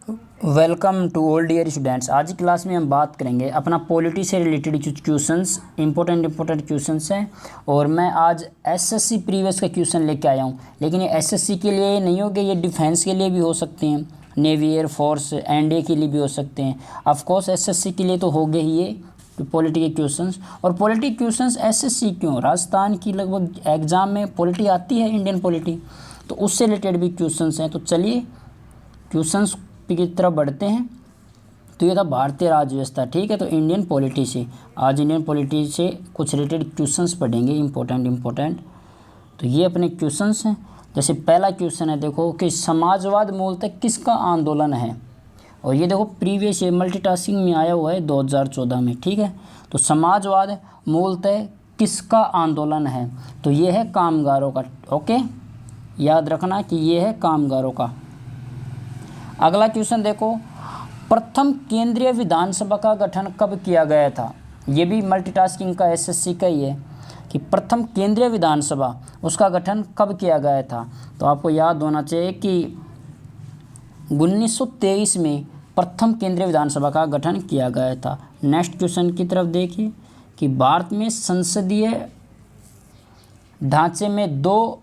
Welcome to all dear students. आज की class में हम बात करेंगे अपना पॉलिटी से रिलेटेड कुछ क्वेश्चंस, इंपॉर्टेंट क्वेश्चंस हैं। और मैं आज एसएससी प्रीवियस का क्वेश्चन लेके आया हूँ। लेकिन ये एसएससी के लिए नहीं होंगे, ये डिफेंस के लिए भी हो सकते हैं, नेवी, एयरफोर्स, एनडीए के लिए भी हो सकते हैं। ऑफकोर्स एसएससी के लिए तो हो गए ही ये पॉलिटी के क्वेश्चंस। और पॉलिटी क्वेश्चंस एसएससी क्यों, राजस्थान की लगभग एग्ज़ाम में पॉलिटी आती है, इंडियन पॉलिटी, तो उससे रिलेटेड भी क्वेश्चंस हैं। तो चलिए क्वेश्चंस की तरफ बढ़ते हैं। तो ये था भारतीय राज्य व्यवस्था, ठीक है। तो इंडियन पॉलिटी से आज इंडियन पॉलिटी से कुछ रिलेटेड क्वेश्चंस पढ़ेंगे, इंपॉर्टेंट। तो ये अपने क्वेश्चंस हैं। जैसे पहला क्वेश्चन है, देखो कि समाजवाद मूलतः किसका आंदोलन है। और ये देखो प्रीवियस ये मल्टीटास्किंग में आया हुआ है 2014 में, ठीक है। तो समाजवाद मूलतः किसका आंदोलन है, तो ये है कामगारों का। ओके, याद रखना कि ये है कामगारों का। अगला क्वेश्चन देखो, प्रथम केंद्रीय विधानसभा का गठन कब किया गया था। ये भी मल्टीटास्किंग का एसएससी का ही है कि प्रथम केंद्रीय विधानसभा उसका गठन कब किया गया था। तो आपको याद होना चाहिए कि 1923 में प्रथम केंद्रीय विधानसभा का गठन किया गया था। नेक्स्ट क्वेश्चन की तरफ देखिए कि भारत में संसदीय ढांचे में दो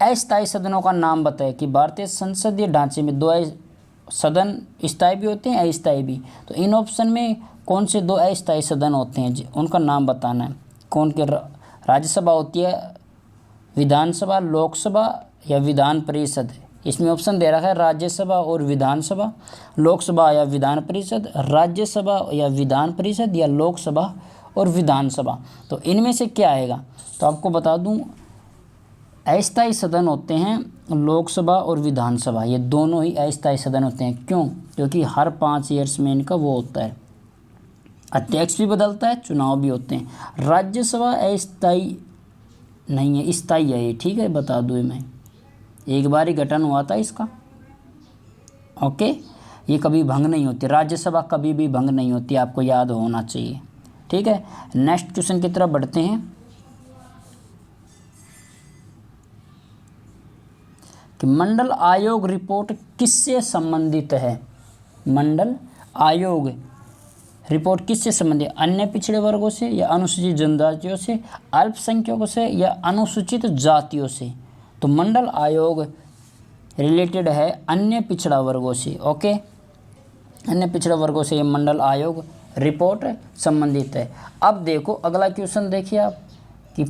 अस्थायी सदनों का नाम बताएं। कि भारतीय संसदीय ढांचे में दो सदन स्थायी भी होते हैं, अस्थायी भी। तो इन ऑप्शन में कौन से दो अस्थायी सदन होते हैं, उनका नाम बताना है। कौन के, राज्यसभा होती है, विधानसभा, लोकसभा या विधान परिषद। इसमें ऑप्शन दे रखा है राज्यसभा और विधानसभा, लोकसभा या विधान परिषद, राज्यसभा या विधान परिषद, या लोकसभा और विधानसभा। तो इनमें से क्या आएगा। तो आपको बता दूं, अस्थायी सदन होते हैं लोकसभा और विधानसभा, ये दोनों ही अस्थायी सदन होते हैं। क्यों, क्योंकि हर 5 ईयर्स में इनका वो होता है, अध्यक्ष भी बदलता है, चुनाव भी होते हैं। राज्यसभा अस्थायी नहीं है, स्थायी है ये, ठीक है, बता दूँ मैं, एक बार ही गठन हुआ था इसका। ओके, ये कभी भंग नहीं होती, राज्यसभा कभी भी भंग नहीं होती, आपको याद होना चाहिए, ठीक है। नेक्स्ट क्वेश्चन की तरफ बढ़ते हैं कि मंडल आयोग रिपोर्ट किससे संबंधित है। मंडल आयोग रिपोर्ट किससे संबंधित, अन्य पिछड़े वर्गों से या अनुसूचित जनजातियों से, अल्पसंख्यकों से या अनुसूचित जातियों से। तो मंडल आयोग रिलेटेड है अन्य पिछड़ा वर्गों से। ओके, अन्य पिछड़े वर्गों से ये मंडल आयोग रिपोर्ट संबंधित है। अब देखो अगला क्वेश्चन देखिए आप कि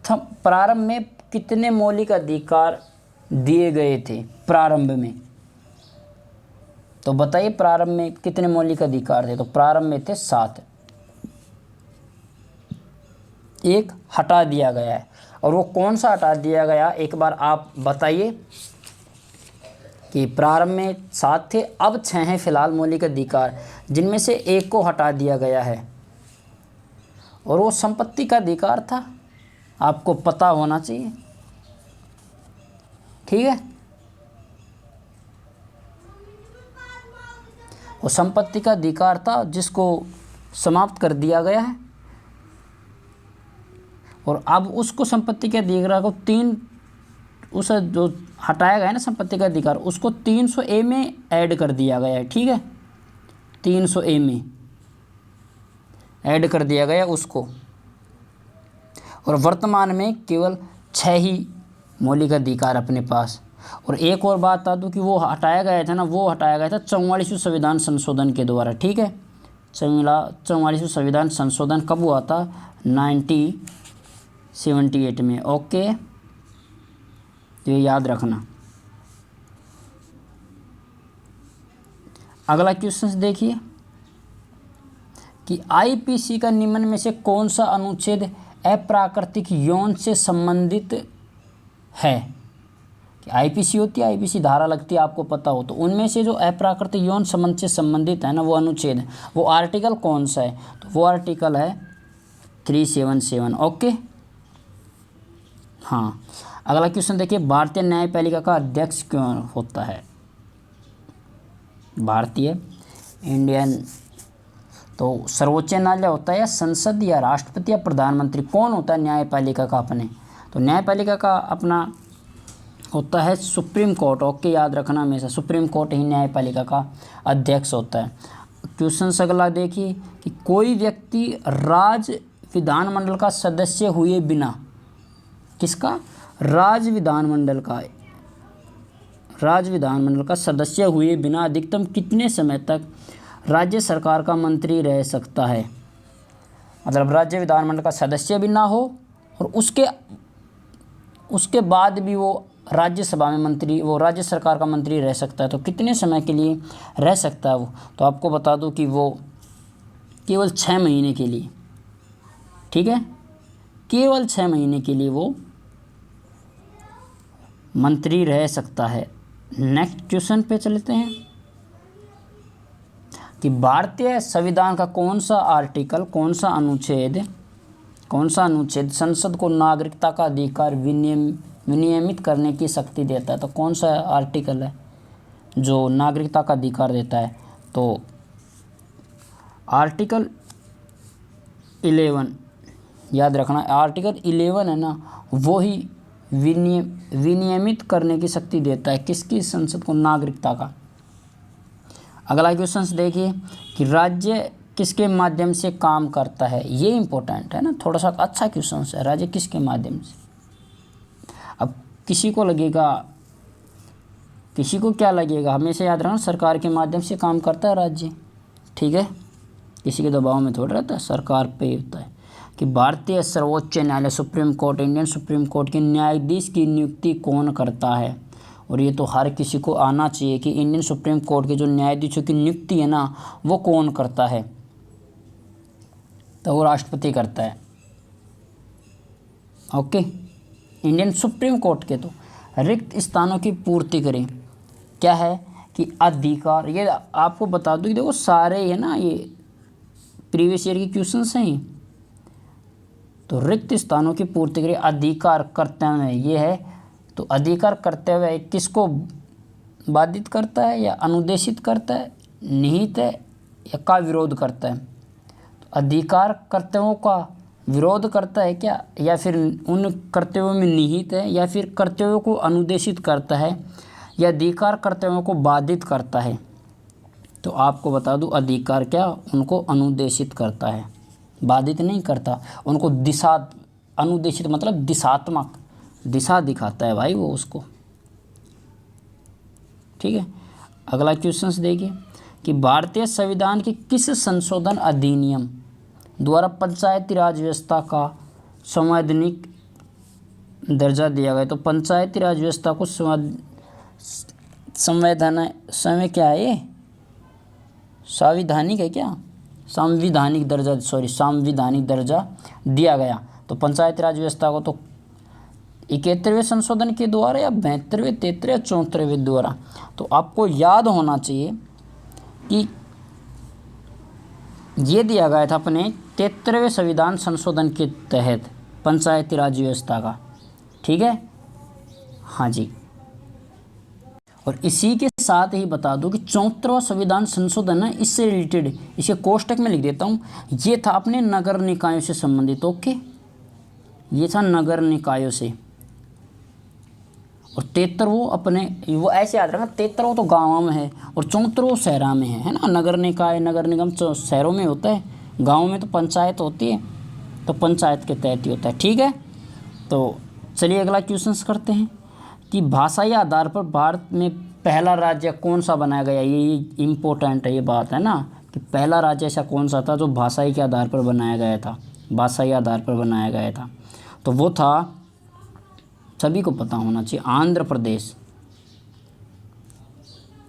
प्रारंभ में कितने मौलिक अधिकार दिए गए थे प्रारंभ में। तो बताइए प्रारंभ में कितने मौलिक अधिकार थे। तो प्रारंभ में थे 7, एक हटा दिया गया है। और वो कौन सा हटा दिया गया, एक बार आप बताइए। कि प्रारंभ में 7 थे, अब 6 हैं फिलहाल मौलिक अधिकार, जिनमें से एक को हटा दिया गया है। और वो संपत्ति का अधिकार था, आपको पता होना चाहिए, ठीक है। वो संपत्ति का अधिकार था जिसको समाप्त कर दिया गया है। और अब उसको संपत्ति के अधिकार को उस जो हटाया गया है ना संपत्ति का अधिकार, उसको 300A में ऐड कर दिया गया है, ठीक है। 300A में ऐड कर दिया गया उसको। और वर्तमान में केवल 6 ही मौलिक अधिकार अपने पास। और एक और बात बता दूँ कि वो हटाया गया था ना, वो हटाया गया था 44वें संविधान संशोधन के द्वारा, ठीक है। 44वें संविधान संशोधन कब हुआ था, 1978 में। ओके, तो ये याद रखना। अगला क्वेश्चन देखिए कि आईपीसी का निम्न में से कौन सा अनुच्छेद अप्राकृतिक यौन से संबंधित है। कि आईपीसी होती है, आईपीसी धारा लगती है, आपको पता हो। तो उनमें से जो अप्राकृतिक यौन संबंध से संबंधित है ना, वो अनुच्छेद, वो आर्टिकल कौन सा है। तो वो आर्टिकल है 377। ओके, हाँ। अगला क्वेश्चन देखिए, भारतीय न्यायपालिका का अध्यक्ष क्यों होता है। भारतीय इंडियन, तो सर्वोच्च न्यायालय होता है या संसद या राष्ट्रपति या प्रधानमंत्री, कौन होता है न्यायपालिका का अपने। तो न्यायपालिका का अपना होता है सुप्रीम कोर्ट। ओके, याद रखना हमेशा सुप्रीम कोर्ट ही न्यायपालिका का अध्यक्ष होता है। क्वेश्चन अगला देखिए कि कोई व्यक्ति राज्य विधानमंडल का सदस्य हुए बिना, किसका? राज्य विधानमंडल का सदस्य हुए बिना अधिकतम कितने समय तक राज्य सरकार का मंत्री रह सकता है? मतलब राज्य विधानमंडल का सदस्य भी ना हो और उसके बाद भी वो राज्यसभा में मंत्री, वो राज्य सरकार का मंत्री रह सकता है। तो कितने समय के लिए रह सकता है वो? तो आपको बता दूं कि वो केवल 6 महीने के लिए, ठीक है, केवल 6 महीने के लिए वो मंत्री रह सकता है। नेक्स्ट क्वेश्चन पे चलते हैं कि भारतीय संविधान का कौन सा आर्टिकल, कौन सा अनुच्छेद संसद को नागरिकता का अधिकार विनियमित करने की शक्ति देता है? तो कौन सा आर्टिकल है जो नागरिकता का अधिकार देता है? तो आर्टिकल 11, याद रखना, आर्टिकल 11 है ना, वो ही विनियमित करने की शक्ति देता है किसकी? संसद को, नागरिकता का। अगला क्वेश्चन देखिए कि राज्य किसके माध्यम से काम करता है? ये इंपॉर्टेंट है ना, थोड़ा सा अच्छा क्वेश्चन है। राज्य किसके माध्यम से? अब किसी को क्या लगेगा, हमेशा याद रखना सरकार के माध्यम से काम करता है राज्य, ठीक है, किसी के दबाव में थोड़ा रहता है, सरकार पे होता है। कि भारतीय सर्वोच्च न्यायालय supreme court, Indian supreme court के न्यायाधीश की नियुक्ति कौन करता है? और ये तो हर किसी को आना चाहिए कि इंडियन सुप्रीम कोर्ट के जो न्यायाधीशों की नियुक्ति है ना, वो कौन करता है? तो वो राष्ट्रपति करता है। ओके, इंडियन सुप्रीम कोर्ट के तो रिक्त स्थानों की पूर्ति करें, क्या है कि अधिकार, ये आपको बता दूं कि देखो सारे है ना, ये प्रीवियस ईयर के क्वेश्चंस हैं। तो रिक्त स्थानों की पूर्ति करें, अधिकार कर्तव्य ये है। तो अधिकार कर्तव्य किसको बाधित करता है या अनुदेशित करता है, निहित है या का विरोध करता है? तो अधिकार कर्तव्यों का विरोध करता है क्या, या फिर उन कर्तव्यों में निहित है, या फिर कर्तव्यों को अनुदेशित करता है, या अधिकार कर्तव्यों को बाधित करता है? तो आपको बता दूं अधिकार क्या, उनको अनुदेशित करता है, बाधित नहीं करता। उनको अनुदेशित मतलब दिशात्मक, दिशा दिखाता है भाई वो उसको, ठीक है। अगला क्वेश्चन देखिए कि भारतीय संविधान के किस संशोधन अधिनियम द्वारा पंचायती राज व्यवस्था का संवैधानिक दर्जा दिया गया? तो पंचायती राज व्यवस्था को संवैधानिक क्या है ये? संवैधानिक है क्या? संवैधानिक दर्जा दिया गया। तो पंचायती राज व्यवस्था को तो 71वें संशोधन के द्वारा या 72वें, 73वें या 74वें द्वारा? तो आपको याद होना चाहिए कि ये दिया गया था अपने 73वें संविधान संशोधन के तहत पंचायती राज व्यवस्था का, ठीक है, हाँ जी। और इसी के साथ ही बता दूं कि 74वां संविधान संशोधन है, इससे रिलेटेड, इसे कोष्टक में लिख देता हूँ, ये था अपने नगर निकायों से संबंधित। ओके, ये था नगर निकायों से। और 73वां वो ऐसे याद रखना, 73वां तो गाँव में है और 74वां शहरा में है ना। नगर निकाय, नगर निगम शहरों में होता है, गाँव में तो पंचायत होती है, तो पंचायत के तहत ही होता है, ठीक है। तो चलिए अगला क्वेश्चन करते हैं कि भाषाई आधार पर भारत में पहला राज्य कौन सा बनाया गया? ये इम्पोर्टेंट है, ये बात है ना कि पहला राज्य ऐसा कौन सा था जो भाषाई के आधार पर बनाया गया था, भाषाई आधार पर बनाया गया था? तो वो था, सभी को पता होना चाहिए, आंध्र प्रदेश।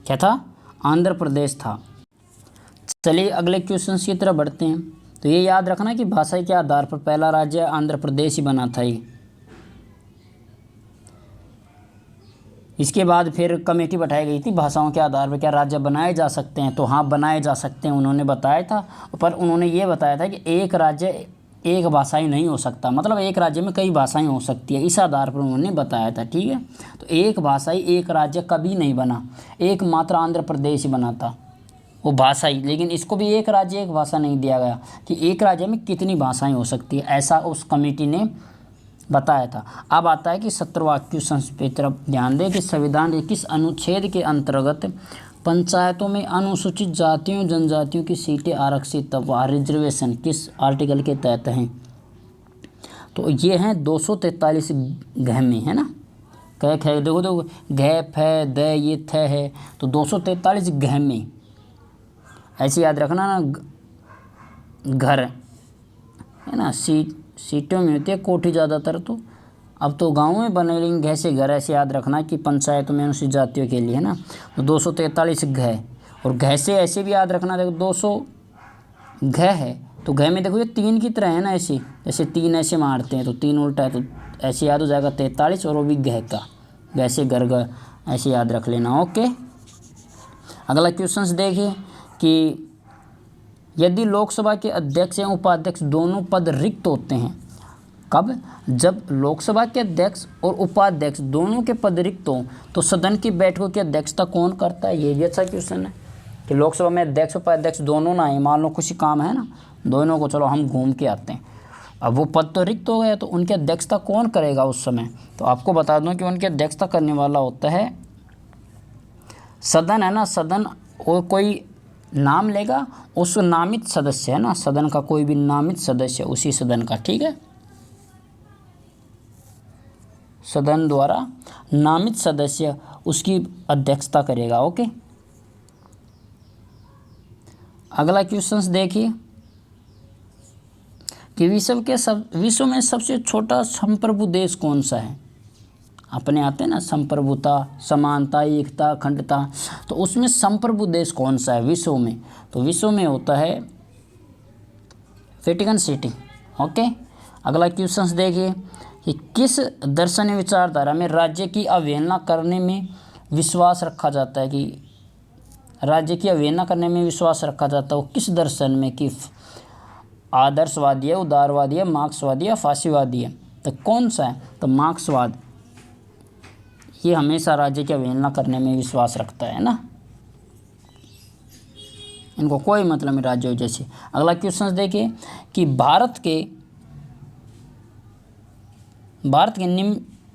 क्या था? आंध्र प्रदेश था। चलिए अगले क्वेश्चन की तरफ बढ़ते हैं। तो ये याद रखना कि भाषाई के आधार पर पहला राज्य आंध्र प्रदेश ही बना था ये। इसके बाद फिर कमेटी बैठाई गई थी, भाषाओं के आधार पर क्या राज्य बनाए जा सकते हैं? तो हाँ, बनाए जा सकते हैं, उन्होंने बताया था। पर उन्होंने ये बताया था कि एक राज्य एक भाषा ही नहीं हो सकता, मतलब एक राज्य में कई भाषाएं हो सकती है, इस आधार पर उन्होंने बताया था, ठीक है। तो एक भाषा ही एक राज्य कभी नहीं बना, एकमात्र आंध्र प्रदेश ही बना था वो भाषा ही। लेकिन इसको भी एक राज्य एक भाषा नहीं दिया गया कि एक राज्य में कितनी भाषाएं हो सकती है, ऐसा उस कमेटी ने बताया था। अब आता है कि 17वां क्वेश्चन पे तरफ ध्यान दें कि संविधान के किस अनुच्छेद के अंतर्गत पंचायतों में अनुसूचित जातियों जनजातियों की सीटें आरक्षित व रिजर्वेशन किस आर्टिकल के तहत हैं। तो ये हैं 243 घ में, है ना। कह ख देखो घ फ द ये थ है, तो 243 घ में। ऐसे याद रखना ना, घर है ना, सीटों में होती है कोठी ज़्यादातर, तो अब तो गाँव में बने लेंगे घ से घर। ऐसे याद रखना कि पंचायतों में अनुसूचित जातियों के लिए, है ना। तो 243 घ, और घ से ऐसे भी याद रखना, देखो 200 घ है तो घ में देखो ये 3 की तरह है ना, ऐसे जैसे 3 ऐसे मारते हैं तो 3 उल्टा है, तो ऐसे याद हो जाएगा 43, और वो भी घ का, वैसे घर ऐसे याद रख लेना। ओके, अगला क्वेश्चन देखिए कि यदि लोकसभा के अध्यक्ष एवं उपाध्यक्ष दोनों पद रिक्त होते हैं, कब? जब लोकसभा के अध्यक्ष और उपाध्यक्ष दोनों के पद रिक्त हों तो सदन की बैठकों की अध्यक्षता कौन करता है। ये भी अच्छा क्वेश्चन है कि लोकसभा में अध्यक्ष उपाध्यक्ष दोनों ना आए, मान लो कुछ काम है ना, दोनों को चलो हम घूम के आते हैं, अब वो पद तो रिक्त हो गया, तो उनकी अध्यक्षता कौन करेगा उस समय। तो आपको बता दूं कि उनकी अध्यक्षता करने वाला होता है सदन, है ना। सदन और कोई नाम लेगा, उस नामित सदस्य, है ना, सदन का कोई भी नामित सदस्य उसी सदन का, ठीक है, सदन द्वारा नामित सदस्य उसकी अध्यक्षता करेगा। ओके, अगला क्वेश्चन देखिए कि विश्व में सबसे छोटा संप्रभु देश कौन सा है। अपने आते हैं ना संप्रभुता, समानता, एकता, अखंडता, तो उसमें संप्रभु देश कौन सा है विश्व में। तो विश्व में होता है वेटिकन सिटी। ओके, अगला क्वेश्चन देखिए कि किस दर्शनीय विचारधारा में राज्य की अवहेलना करने में विश्वास रखा जाता है, कि राज्य की अवहेलना करने में विश्वास रखा जाता है वो किस दर्शन में, कि आदर्शवादी है, उदारवादी है, मार्क्सवादी है, फासीवादी है। तो कौन सा है? तो मार्क्सवाद, ये हमेशा राज्य की अवहेलना करने में विश्वास रखता है ना, इनको कोई मतलब नहीं राज्यों जैसे। अगला क्वेश्चन देखिए कि भारत के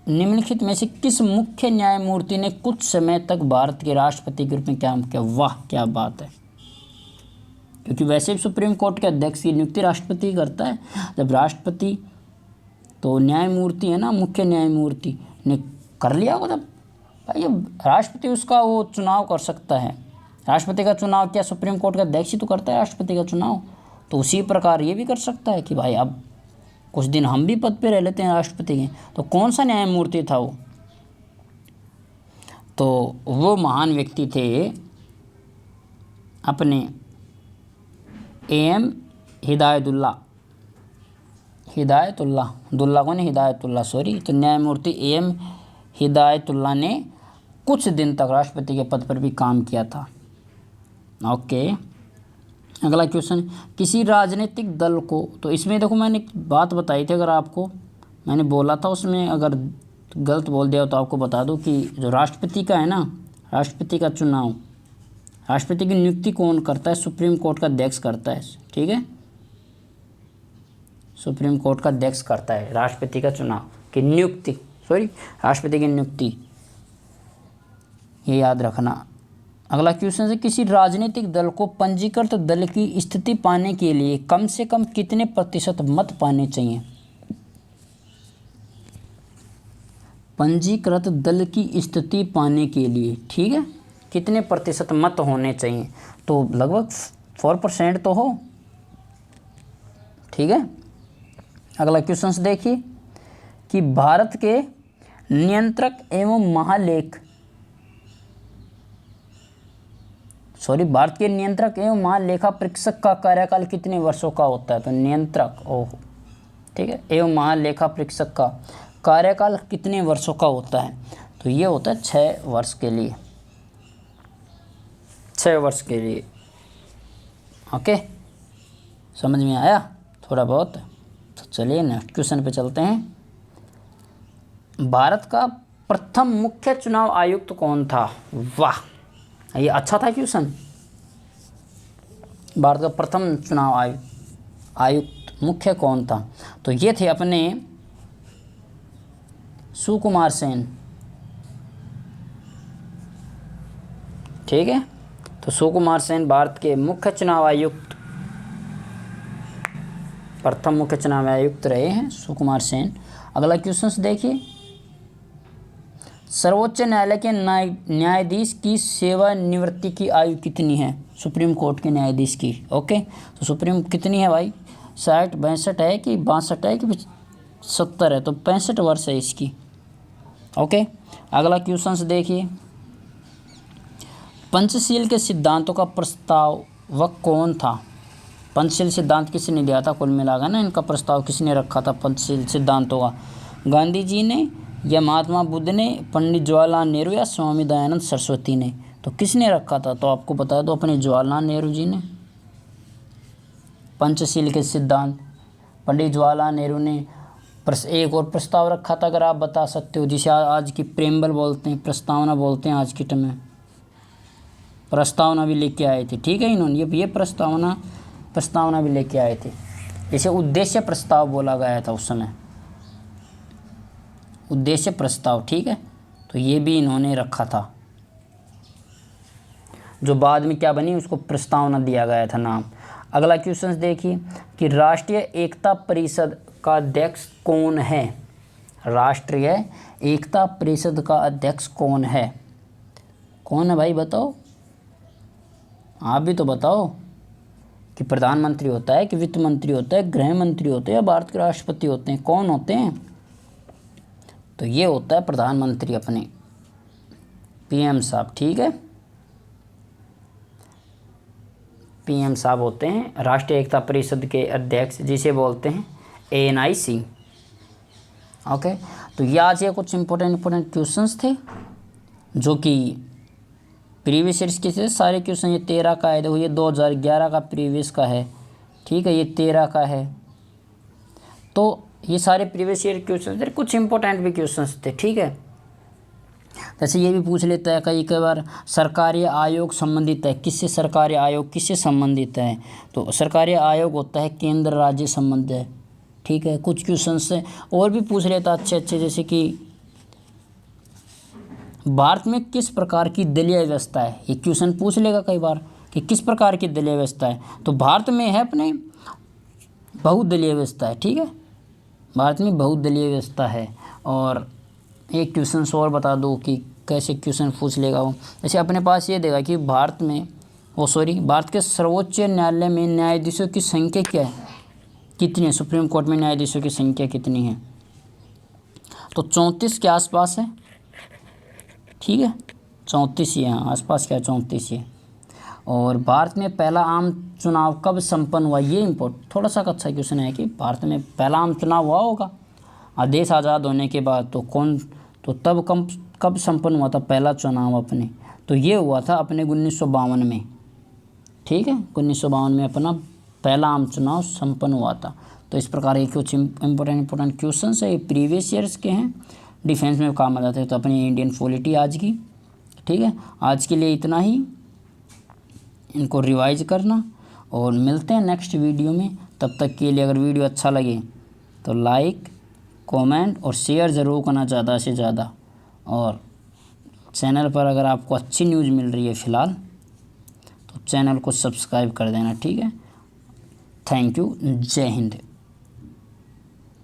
निम्नलिखित में से किस मुख्य न्यायमूर्ति ने कुछ समय तक भारत के राष्ट्रपति के रूप में काम किया। वाह क्या बात है, क्योंकि वैसे भी सुप्रीम कोर्ट के अध्यक्ष की नियुक्ति राष्ट्रपति करता है। जब राष्ट्रपति तो न्यायमूर्ति है ना, मुख्य न्यायमूर्ति ने कर लिया होगा, तब भाई राष्ट्रपति उसका वो चुनाव कर सकता है। राष्ट्रपति का चुनाव क्या सुप्रीम कोर्ट का अध्यक्ष ही तो करता है राष्ट्रपति का चुनाव, तो उसी प्रकार ये भी कर सकता है कि भाई अब कुछ दिन हम भी पद पे रह लेते हैं राष्ट्रपति के। तो कौन सा न्यायमूर्ति था वो? तो वो महान व्यक्ति थे अपने AM हिदायतुल्लाह सॉरी, तो न्यायमूर्ति AM हिदायतुल्लाह ने कुछ दिन तक राष्ट्रपति के पद पर भी काम किया था। ओके, अगला क्वेश्चन, किसी राजनीतिक दल को, तो इसमें देखो मैंने एक बात बताई थी, अगर आपको मैंने बोला था उसमें अगर गलत बोल दिया तो आपको बता दूं कि जो राष्ट्रपति का है ना, राष्ट्रपति का चुनाव, राष्ट्रपति की नियुक्ति कौन करता है? सुप्रीम कोर्ट का अध्यक्ष करता है, ठीक है, सुप्रीम कोर्ट का अध्यक्ष करता है राष्ट्रपति का चुनाव की नियुक्ति, राष्ट्रपति की नियुक्ति, ये याद रखना। अगला क्वेश्चन है, किसी राजनीतिक दल को पंजीकृत दल की स्थिति पाने के लिए कम से कम कितने प्रतिशत मत पाने चाहिए? पंजीकृत दल की स्थिति पाने के लिए, ठीक है, कितने प्रतिशत मत होने चाहिए? तो लगभग 4% तो हो, ठीक है। अगला क्वेश्चन देखिए कि भारत के नियंत्रक एवं महालेखा परीक्षक का कार्यकाल कितने वर्षों का होता है? तो नियंत्रक ठीक है, एवं महालेखा परीक्षक का कार्यकाल कितने वर्षों का होता है? तो ये होता है 6 वर्ष के लिए, 6 वर्ष के लिए। ओके, समझ में आया थोड़ा बहुत? तो चलिए नेक्स्ट क्वेश्चन पे चलते हैं। भारत का प्रथम मुख्य चुनाव आयुक्त कौन था? वाह, ये अच्छा था क्वेश्चन। भारत का प्रथम चुनाव आयुक्त मुख्य कौन था? तो ये थे अपने सुकुमार सेन, ठीक है। तो सुकुमार सेन भारत के मुख्य चुनाव आयुक्त, प्रथम मुख्य चुनाव आयुक्त रहे हैं सुकुमार सेन। अगला क्वेश्चन देखिए, सर्वोच्च न्यायालय के न्यायाधीश की सेवानिवृत्ति की आयु कितनी है? सुप्रीम कोर्ट के न्यायाधीश की। ओके, तो सुप्रीम कितनी है भाई? 60, 62 है कि 62 है कि 70 है? तो 65 वर्ष है इसकी। ओके, अगला क्वेश्चन देखिए, पंचशील के सिद्धांतों का प्रस्तावक कौन था? पंचशील सिद्धांत किसने दिया था? कुल मिलाकर ना इनका प्रस्ताव किसने रखा था पंचशील सिद्धांतों का? गांधी जी ने, या महात्मा बुद्ध ने, पंडित जवाहरलाल नेहरू, या स्वामी दयानंद सरस्वती ने? तो किसने रखा था? तो आपको बता दो, अपने जवाहरलाल नेहरू जी ने। पंचशील के सिद्धांत पंडित जवाहरलाल नेहरू ने। एक और प्रस्ताव रखा था, अगर आप बता सकते हो, जिसे आज की प्रेम्बल बोलते हैं, प्रस्तावना बोलते हैं आज की टाइम में। प्रस्तावना भी लेके आए थे, ठीक है। इन्होंने ये प्रस्तावना भी लेके आए थे, इसे उद्देश्य प्रस्ताव बोला गया था उस समय, उद्देश्य प्रस्ताव, ठीक है। तो ये भी इन्होंने रखा था, जो बाद में क्या बनी उसको प्रस्तावना दिया गया था नाम। अगला क्वेश्चन देखिए कि राष्ट्रीय एकता परिषद का अध्यक्ष कौन है? राष्ट्रीय एकता परिषद का अध्यक्ष कौन है? कौन है भाई बताओ, आप भी तो बताओ। कि प्रधानमंत्री होता है, कि वित्त मंत्री होता है, गृह मंत्री होते हैं, या भारत के राष्ट्रपति होते हैं? कौन होते हैं? तो ये होता है प्रधानमंत्री, अपने पीएम साहब, ठीक है। पीएम साहब होते हैं राष्ट्रीय एकता परिषद के अध्यक्ष, जिसे बोलते हैं ANIC। ओके, तो ये आज ये कुछ इंपॉर्टेंट क्वेश्चंस थे जो कि प्रीवियस ईयर्स के थे। सारे क्वेश्चन ये 13 का है, देखो ये 2011 का प्रीवियस का है, ठीक है, ये 13 का है। तो ये सारे प्रीवियस ईयर क्वेश्चन थे, कुछ इंपॉर्टेंट भी क्वेश्चंस थे, ठीक है। जैसे ये भी पूछ लेता है कई बार, सरकारी आयोग संबंधित है किससे? सरकारी आयोग किससे संबंधित है? तो सरकारी आयोग होता है केंद्र राज्य संबंध है, ठीक है। कुछ क्वेश्चन से और भी पूछ लेता अच्छे, जैसे कि भारत में किस प्रकार की दलीय व्यवस्था है? ये क्वेश्चन पूछ लेगा कई बार कि किस प्रकार की दलीय व्यवस्था है। तो भारत में है अपने बहुदलीय व्यवस्था है, ठीक है। भारत में बहुदलीय व्यवस्था है। और एक क्वेश्चन और बता दो कि कैसे क्वेश्चन पूछ लेगा वो। जैसे अपने पास ये देगा कि भारत के सर्वोच्च न्यायालय में न्यायाधीशों की संख्या क्या है, कितनी है? सुप्रीम कोर्ट में न्यायाधीशों की संख्या कितनी है? तो 34 के आसपास है, ठीक है, 34 ही है, आसपास क्या 34 ही है। और भारत में पहला आम चुनाव कब संपन्न हुआ? ये थोड़ा सा अच्छा क्वेश्चन है कि भारत में पहला आम चुनाव हुआ होगा देश आज़ाद होने के बाद। तो तब कब संपन्न हुआ था पहला चुनाव अपने? तो ये हुआ था अपने 1952 में, ठीक है। 1952 में अपना पहला आम चुनाव संपन्न हुआ था। तो इस प्रकार के कुछ इंपॉर्टेंट क्वेश्चन है, ये प्रीवियस ईयर्स के हैं, डिफेंस में काम आ जाते हैं। तो अपनी इंडियन पॉलिटी आज की, ठीक है। आज के लिए इतना ही, इनको रिवाइज करना और मिलते हैं नेक्स्ट वीडियो में। तब तक के लिए अगर वीडियो अच्छा लगे तो लाइक, कमेंट और शेयर ज़रूर करना ज़्यादा से ज़्यादा। और चैनल पर अगर आपको अच्छी न्यूज़ मिल रही है फ़िलहाल तो चैनल को सब्सक्राइब कर देना, ठीक है। थैंक यू, जय हिंद।